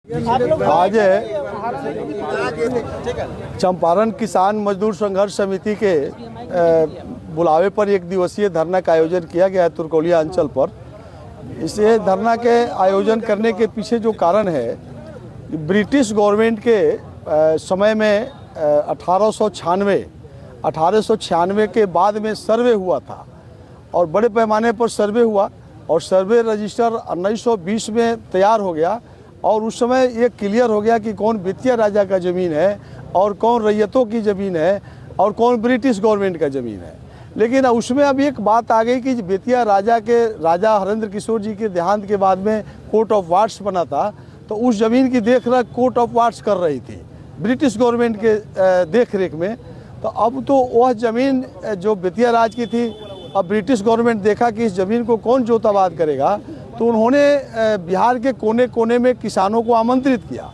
आज चंपारण किसान मजदूर संघर्ष समिति के बुलावे पर एक दिवसीय धरना का आयोजन किया गया है तुरकोलिया अंचल पर। इसे धरना के आयोजन करने के पीछे जो कारण है, ब्रिटिश गवर्नमेंट के समय में 1896 के बाद में सर्वे हुआ था और बड़े पैमाने पर सर्वे हुआ और सर्वे रजिस्टर 1920 में तैयार हो गया और उस समय ये क्लियर हो गया कि कौन वित्तीय राजा का ज़मीन है और कौन रैयतों की ज़मीन है और कौन ब्रिटिश गवर्नमेंट का ज़मीन है। लेकिन उसमें अब एक बात आ गई कि वित्तीय राजा के राजा हरेंद्र किशोर जी के देहांत के बाद में कोर्ट ऑफ वार्ड्स बना था, तो उस ज़मीन की देखरेख कोर्ट ऑफ वार्ड्स कर रही थी ब्रिटिश गवर्नमेंट के देख रेख में। तो अब तो वह ज़मीन जो वित्तीय राज की थी, अब ब्रिटिश गवर्नमेंट देखा कि इस ज़मीन को कौन जोताबाद करेगा, तो उन्होंने बिहार के कोने कोने में किसानों को आमंत्रित किया।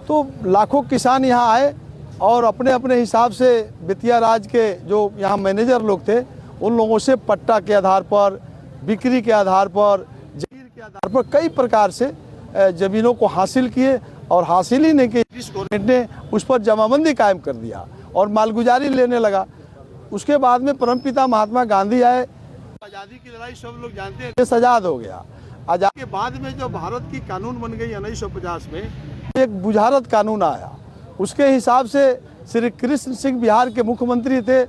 तो लाखों किसान यहाँ आए और अपने अपने हिसाब से वित्तीय राज के जो यहाँ मैनेजर लोग थे, उन लोगों से पट्टा के आधार पर, बिक्री के आधार पर, जमीन के आधार पर कई प्रकार से ज़मीनों को हासिल किए और हासिल ही नहीं किए, ब्रिटिश गवर्नमेंट ने उस पर जमाबंदी कायम कर दिया और मालगुजारी लेने लगा। उसके बाद में परमपिता महात्मा गांधी आए, आज़ादी की लड़ाई सब लोग जानते हैं, देश आज़ाद हो गया। आज़ादी के बाद में जो भारत की कानून बन गई 1950 में, एक बुझारत कानून आया। उसके हिसाब से श्री कृष्ण सिंह बिहार के मुख्यमंत्री थे,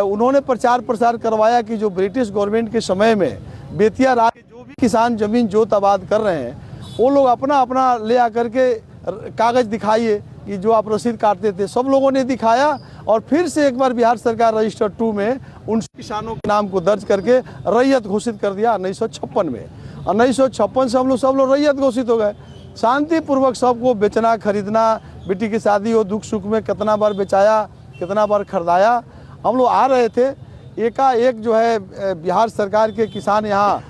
उन्होंने प्रचार प्रसार करवाया कि जो ब्रिटिश गवर्नमेंट के समय में बेतिया राज के जो भी किसान ज़मीन जोताबाद कर रहे हैं, वो लोग अपना अपना ले आकर के कागज़ दिखाइए कि जो आप रसीद काटते थे। सब लोगों ने दिखाया और फिर से एक बार बिहार सरकार रजिस्टर 2 में उन किसानों के नाम को दर्ज करके रैयत घोषित कर दिया 1956 में। 1956 से हम लोग सब लोग रैयत घोषित हो गए। शांतिपूर्वक सबको बेचना खरीदना, बेटी की शादी हो, दुख सुख में कितना बार बेचाया, कितना बार खरीदाया। हम लोग आ रहे थे, एकाएक जो है बिहार सरकार के किसान यहाँ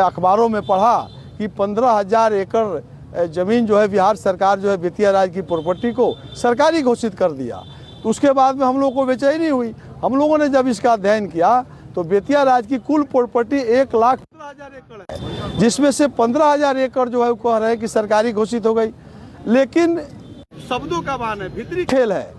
अखबारों में पढ़ा कि 15,000 एकड़ ज़मीन जो है बिहार सरकार जो है वित्तीय राज की प्रॉपर्टी को सरकारी घोषित कर दिया। तो उसके बाद में हम लोग को बेचैनी हुई। हम लोगों ने जब इसका अध्ययन किया तो बेतिया राज की कुल प्रॉपर्टी 1,15,000 एकड़ है, जिसमें से 15,000 एकड़ जो है वो कह रहे हैं कि सरकारी घोषित हो गई। लेकिन शब्दों का मान है, भीतरी खेल है।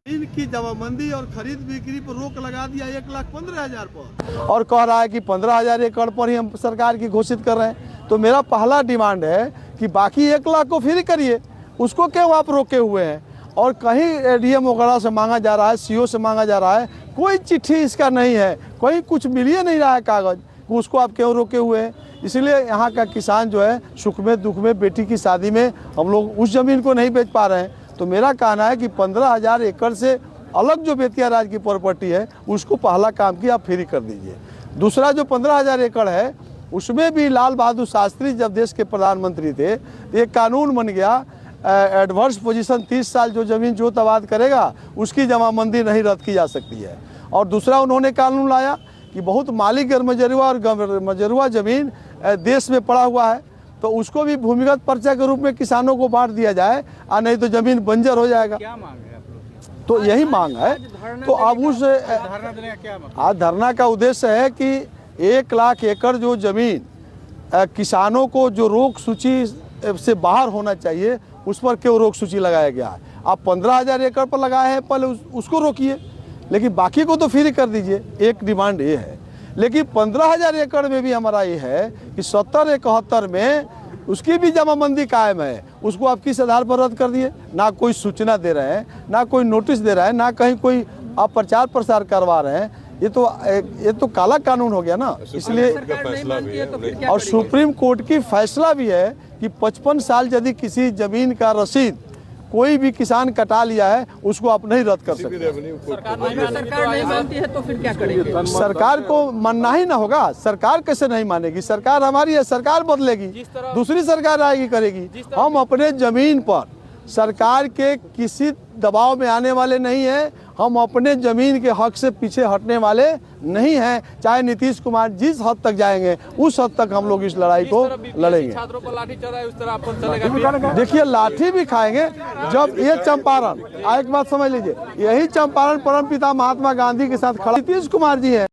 इनकी जमाबंदी और खरीद बिक्री पर रोक लगा दिया 1,15,000 पर और कह रहा है कि 15,000 एकड़ पर ही हम सरकार की घोषित कर रहे हैं। तो मेरा पहला डिमांड है कि बाकी 1 लाख को फिर करिए, उसको क्यों आप रोके हुए हैं? और कहीं डीएम वगैरह से मांगा जा रहा है, सीओ से मांगा जा रहा है, कोई चिट्ठी इसका नहीं है, कहीं कुछ मिल ही नहीं रहा है कागज़, उसको आप क्यों रोके हुए हैं? इसलिए यहाँ का किसान जो है सुख में दुख में, बेटी की शादी में हम लोग उस ज़मीन को नहीं बेच पा रहे हैं। तो मेरा कहना है कि 15,000 एकड़ से अलग जो बेतिया राज की प्रॉपर्टी है, उसको पहला काम की आप फ्री कर दीजिए। दूसरा जो 15,000 एकड़ है, उसमें भी लाल बहादुर शास्त्री जब देश के प्रधानमंत्री थे तो एक कानून बन गया, एडवर्स पोजीशन 30 साल जो ज़मीन जोताबाद करेगा उसकी जमाबंदी नहीं रद्द की जा सकती है। और दूसरा उन्होंने कानून लाया कि बहुत मालिक मजरुआ और मजरुआ ज़मीन देश में पड़ा हुआ है, तो उसको भी भूमिगत पर्चा के रूप में किसानों को बांट दिया जाए, और नहीं तो ज़मीन बंजर हो जाएगा। क्या मांग है आप लोग? तो यही मांग है। तो अब उस धरना का उद्देश्य है कि 1 लाख एकड़ जो ज़मीन किसानों को जो रोक सूची से बाहर होना चाहिए, उस पर क्यों रोक सूची लगाया गया है? आप 15,000 एकड़ पर लगाए हैं, पहले उसको रोकिए, लेकिन बाकी को तो फ्री कर दीजिए। एक डिमांड ये है। लेकिन 15,000 एकड़ में भी हमारा ये है कि 70-71 में उसकी भी जमाबंदी कायम है, उसको आप किस आधार पर रद्द कर दिए? ना कोई सूचना दे रहे हैं, ना कोई नोटिस दे रहा है, ना कहीं कोई आप प्रचार प्रसार करवा रहे हैं। ये तो काला कानून हो गया ना। इसलिए और सुप्रीम कोर्ट की फैसला भी है कि 55 साल यदि किसी जमीन का रसीद कोई भी किसान कटा लिया है, उसको आप नहीं रद्द कर सकते। सरकार नहीं मानती है तो फिर क्या करेंगे? सरकार को मानना ही ना होगा। सरकार कैसे नहीं मानेगी? सरकार हमारी है, सरकार बदलेगी, दूसरी सरकार आएगी करेगी। हम अपने जमीन पर सरकार के किसी दबाव में आने वाले नहीं हैं। हम अपने ज़मीन के हक से पीछे हटने वाले नहीं हैं। चाहे नीतीश कुमार जिस हद तक जाएंगे, उस हद तक हम लोग इस लड़ाई को लड़ेंगे। छात्रों पर लाठी चला है, उस तरह आप पर चलेगा? देखिए, लाठी भी खाएंगे। जब ये चंपारण, एक बात समझ लीजिए, यही चंपारण परमपिता महात्मा गांधी के साथ खड़ा नीतीश कुमार जी है।